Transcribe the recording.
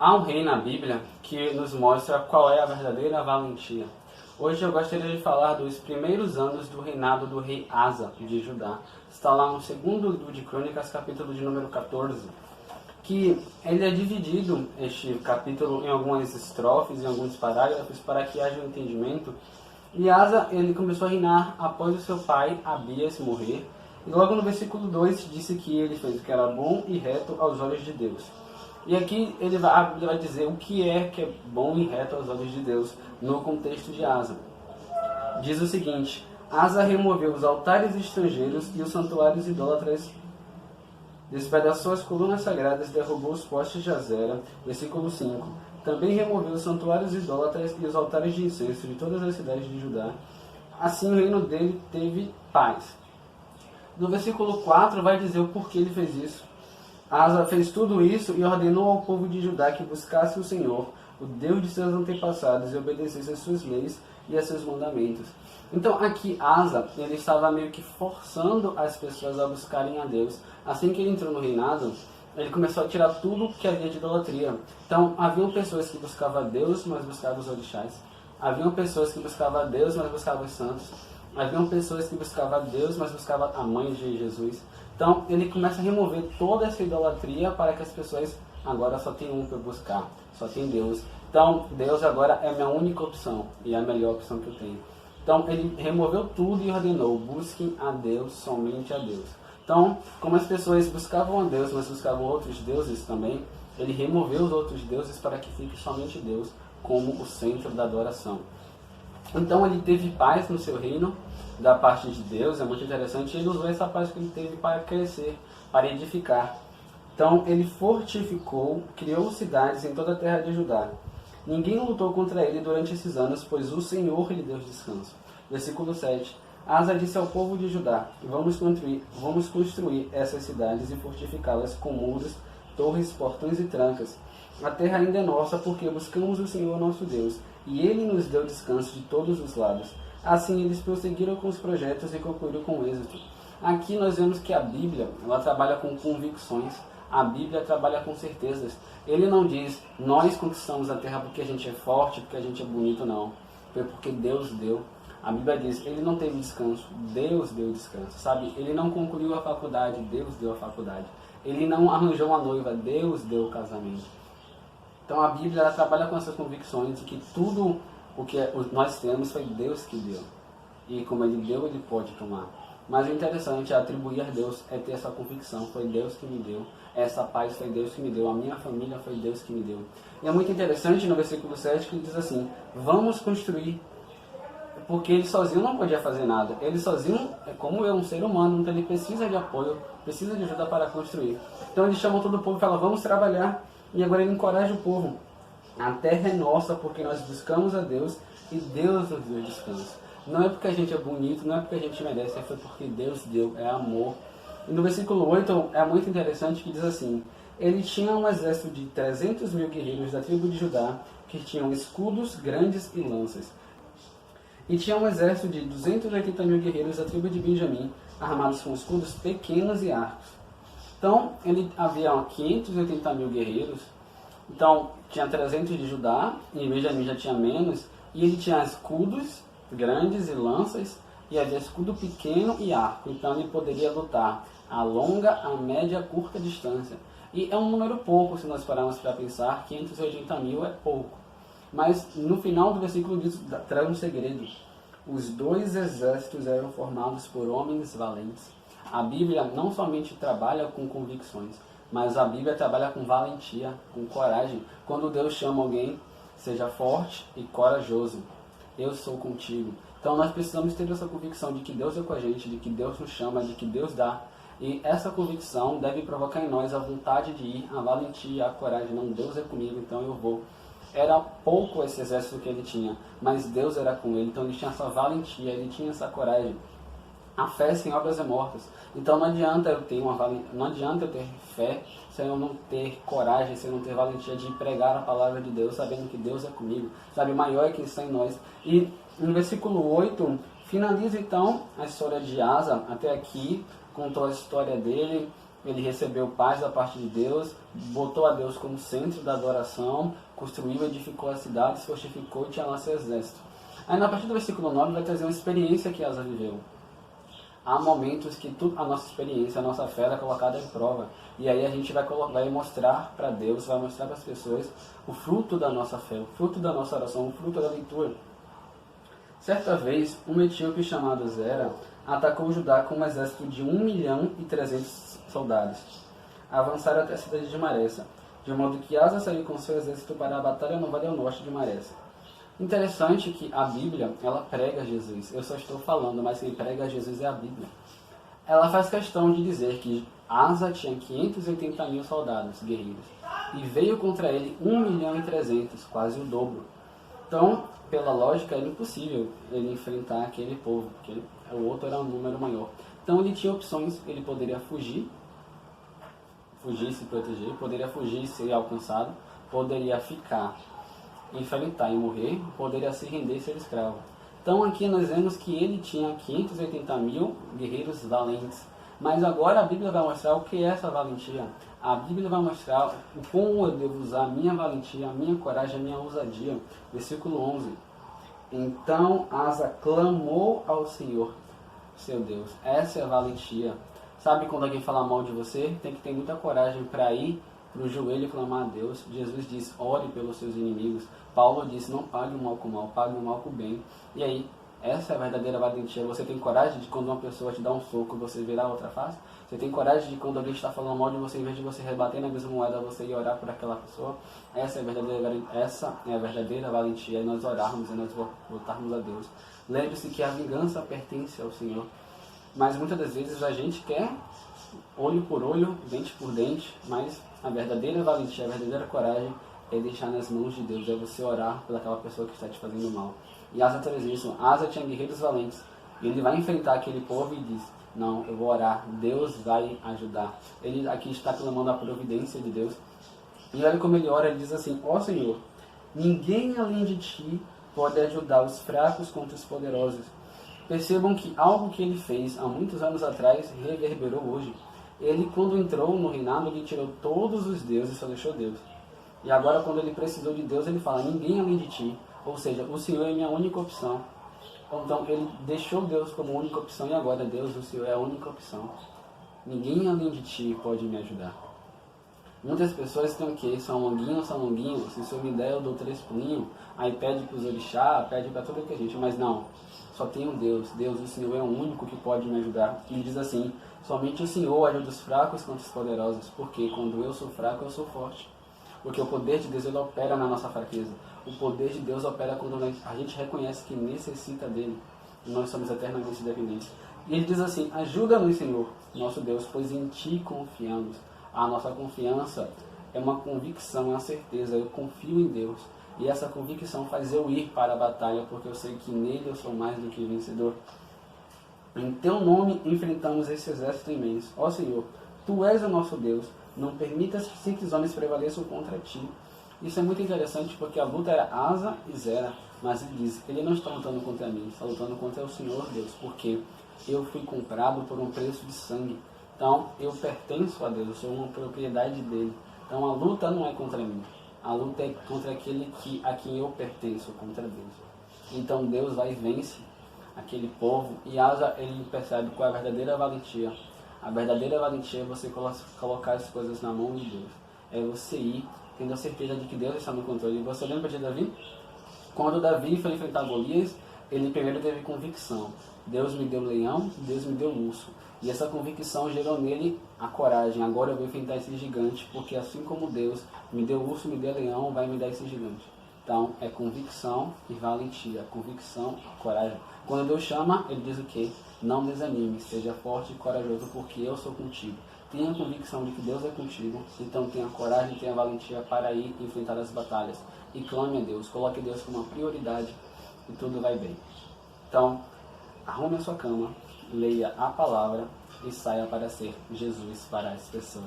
Há um rei na Bíblia que nos mostra qual é a verdadeira valentia. Hoje eu gostaria de falar dos primeiros anos do reinado do rei Asa de Judá. Está lá no segundo livro de Crônicas, capítulo de número 14, que ele é dividido, este capítulo, em algumas estrofes, em alguns parágrafos, para que haja um entendimento. E Asa, ele começou a reinar após o seu pai Abias morrer. E logo no versículo 2 disse que ele fez o que era bom e reto aos olhos de Deus. E aqui ele vai dizer o que é bom e reto aos olhos de Deus no contexto de Asa. Diz o seguinte: Asa removeu os altares estrangeiros e os santuários idólatras, despedaçou as colunas sagradas, derrubou os postes de Azera. Versículo 5. Também removeu os santuários idólatras e os altares de incenso de todas as cidades de Judá. Assim o reino dele teve paz. No versículo 4 vai dizer o porquê ele fez isso. Asa fez tudo isso e ordenou ao povo de Judá que buscasse o Senhor, o Deus de seus antepassados, e obedecesse às suas leis e a seus mandamentos. Então aqui Asa, ele estava meio que forçando as pessoas a buscarem a Deus. Assim que ele entrou no reinado, ele começou a tirar tudo que havia de idolatria. Então haviam pessoas que buscavam a Deus, mas buscavam os orixás. Haviam pessoas que buscavam a Deus, mas buscavam os santos. Haviam pessoas que buscavam a Deus, mas buscavam a mãe de Jesus. Então ele começa a remover toda essa idolatria para que as pessoas agora só tem um para buscar, só tem Deus. Então Deus agora é a minha única opção e é a melhor opção que eu tenho. Então ele removeu tudo e ordenou: busquem a Deus, somente a Deus. Então, como as pessoas buscavam a Deus, mas buscavam outros deuses também, ele removeu os outros deuses para que fique somente Deus como o centro da adoração. Então ele teve paz no seu reino, da parte de Deus. É muito interessante. Ele usou essa paz que ele teve para crescer, para edificar. Então ele fortificou, criou cidades em toda a terra de Judá. Ninguém lutou contra ele durante esses anos, pois o Senhor lhe deu descanso. Versículo 7. Asa disse ao povo de Judá: vamos construir essas cidades e fortificá-las com muros, torres, portões e trancas. A terra ainda é nossa, porque buscamos o Senhor nosso Deus, e Ele nos deu descanso de todos os lados. Assim eles prosseguiram com os projetos e concluíram com êxito. Aqui nós vemos que a Bíblia, ela trabalha com convicções. A Bíblia trabalha com certezas. Ele não diz: nós conquistamos a terra porque a gente é forte, porque a gente é bonito, não. Foi porque Deus deu. A Bíblia diz: ele não teve descanso, Deus deu descanso, sabe? Ele não concluiu a faculdade, Deus deu a faculdade. Ele não arranjou uma noiva, Deus deu o casamento. Então a Bíblia, ela trabalha com essas convicções de que tudo o que nós temos foi Deus que deu. E como Ele deu, Ele pode tomar. Mas o interessante é atribuir a Deus, é ter essa convicção: foi Deus que me deu, essa paz foi Deus que me deu, a minha família foi Deus que me deu. E é muito interessante no versículo 7 que ele diz assim: vamos construir. Porque ele sozinho não podia fazer nada. Ele sozinho, como é um ser humano, então ele precisa de apoio, precisa de ajuda para construir. Então ele chama todo o povo e fala: vamos trabalhar. E agora ele encoraja o povo: a terra é nossa porque nós buscamos a Deus e Deus nos deu descanso. Não é porque a gente é bonito, não é porque a gente merece, foi porque Deus deu, é amor. E no versículo 8 é muito interessante que diz assim: ele tinha um exército de 300 mil guerreiros da tribo de Judá, que tinham escudos grandes e lanças. E tinha um exército de 280 mil guerreiros da tribo de Benjamim, armados com escudos pequenos e arcos. Então, ele havia 580 mil guerreiros. Então, tinha 300 de Judá, e Benjamim já tinha menos. E ele tinha escudos grandes e lanças, e havia escudo pequeno e arco. Então, ele poderia lutar a longa, a média, a curta distância. E é um número pouco, se nós pararmos para pensar. 580 mil é pouco. Mas no final do versículo diz, traz um segredo: os dois exércitos eram formados por homens valentes. A Bíblia não somente trabalha com convicções, mas a Bíblia trabalha com valentia, com coragem. Quando Deus chama alguém: seja forte e corajoso, eu sou contigo. Então nós precisamos ter essa convicção de que Deus é com a gente, de que Deus nos chama, de que Deus dá. E essa convicção deve provocar em nós a vontade de ir, a valentia, a coragem. Não, Deus é comigo, então eu vou. Era pouco esse exército que ele tinha, mas Deus era com ele, então ele tinha essa valentia, ele tinha essa coragem. A fé sem obras é mortas. Então não adianta eu ter não adianta eu ter fé se eu não ter coragem, se eu não ter valentia de pregar a palavra de Deus, sabendo que Deus é comigo, sabe, o maior é quem está em nós. E no versículo 8 finaliza então a história de Asa. Até aqui contou a história dele, ele recebeu paz da parte de Deus, botou a Deus como centro da adoração, construiu, edificou as cidades, fortificou e tinha lá seu exército. Aí, na partir do versículo 9, vai trazer uma experiência que Asa viveu. Há momentos que a nossa experiência, a nossa fé é colocada em prova. E aí a gente vai mostrar para Deus, vai mostrar para as pessoas o fruto da nossa fé, o fruto da nossa oração, o fruto da leitura. Certa vez, um etíope chamado Zera atacou Judá com um exército de 1.300.000 soldados. Avançaram até a cidade de Maressa, de modo que Asa saiu com seu exército para a batalha no vale ao norte de Maressa. Interessante que a Bíblia, ela prega Jesus. Eu só estou falando, mas quem prega Jesus é a Bíblia. Ela faz questão de dizer que Asa tinha 580.000 soldados guerreiros e veio contra ele 1.300.000, quase o dobro. Então, pela lógica, era impossível ele enfrentar aquele povo, porque o outro era um número maior. Então ele tinha opções, ele poderia fugir, se proteger, poderia fugir e ser alcançado, poderia ficar, enfrentar e morrer, poderia se render e ser escravo. Então aqui nós vemos que ele tinha 580.000 guerreiros valentes. Mas agora a Bíblia vai mostrar o que é essa valentia. A Bíblia vai mostrar como eu devo usar a minha valentia, a minha coragem, a minha ousadia. Versículo 11. Então Asa clamou ao Senhor, seu Deus. Essa é a valentia. Sabe quando alguém fala mal de você? Tem que ter muita coragem para ir para o joelho e clamar a Deus. Jesus diz, ore pelos seus inimigos. Paulo disse, não pague o mal com o mal, pague o mal com o bem. E aí, essa é a verdadeira valentia. Você tem coragem de quando uma pessoa te dá um soco, você virar a outra face? Você tem coragem de quando alguém está falando mal de você, em vez de você rebater na mesma moeda, você ir orar por aquela pessoa? Essa é a verdadeira valentia. É nós orarmos, é nós voltarmos a Deus. Lembre-se que a vingança pertence ao Senhor. Mas muitas das vezes a gente quer olho por olho, dente por dente, mas a verdadeira valentia, a verdadeira coragem é deixar nas mãos de Deus, é você orar pelaquela pessoa que está te fazendo mal. E Asa traz isso. Asa tinha guerreiros valentes. Ele vai enfrentar aquele povo e diz, não, eu vou orar, Deus vai ajudar. Ele aqui está clamando a providência de Deus. E olha como ele ora, ele diz assim, ó Senhor, ninguém além de ti pode ajudar os fracos contra os poderosos. Percebam que algo que ele fez há muitos anos atrás reverberou hoje. Ele, quando entrou no reinado, ele tirou todos os deuses e só deixou Deus. E agora, quando ele precisou de Deus, ele fala, ninguém além de ti. Ou seja, o Senhor é minha única opção. Então, ele deixou Deus como única opção e agora Deus, o Senhor, é a única opção. Ninguém além de ti pode me ajudar. Muitas pessoas têm o quê? São longuinhos. Se o Senhor me der, eu dou 3 pulinhos. Aí pede para os orixá, pede para tudo que a gente. Mas não, só tem um Deus. Deus, o Senhor, é o único que pode me ajudar. E ele diz assim, somente o Senhor ajuda os fracos contra os poderosos. Porque quando eu sou fraco, eu sou forte. Porque o poder de Deus, ele opera na nossa fraqueza. O poder de Deus opera quando a gente reconhece que necessita dele. E nós somos eternamente dependentes. E ele diz assim, ajuda-nos, Senhor, nosso Deus, pois em ti confiamos. A nossa confiança é uma convicção, é uma certeza. Eu confio em Deus. E essa convicção faz eu ir para a batalha, porque eu sei que nele eu sou mais do que vencedor. Em teu nome enfrentamos esse exército imenso. Ó Senhor, tu és o nosso Deus. Não permitas que simples homens prevaleçam contra ti. Isso é muito interessante porque a luta era Asa e Zera. Mas ele diz, ele não está lutando contra mim, está lutando contra o Senhor Deus. Porque eu fui comprado por um preço de sangue. Então eu pertenço a Deus, eu sou uma propriedade dele. Então a luta não é contra mim. A luta é contra aquele a quem eu pertenço, contra Deus. Então Deus vai e vence aquele povo. E Asa, ele percebe qual é a verdadeira valentia. A verdadeira valentia é você colocar as coisas na mão de Deus. É você ir tendo a certeza de que Deus está no controle. E você lembra de Davi? Quando Davi foi enfrentar Golias, ele primeiro teve convicção. Deus me deu leão, Deus me deu urso. E essa convicção gerou nele a coragem. Agora eu vou enfrentar esse gigante, porque assim como Deus me deu urso, me deu leão, vai me dar esse gigante. Então é convicção e valentia. Convicção e coragem. Quando Deus chama, ele diz o quê? Não desanime, seja forte e corajoso, porque eu sou contigo. Tenha a convicção de que Deus é contigo, então tenha coragem e tenha valentia para ir enfrentar as batalhas. E clame a Deus, coloque Deus como uma prioridade e tudo vai bem. Então, arrume a sua cama, leia a palavra e saia para ser Jesus para as pessoas.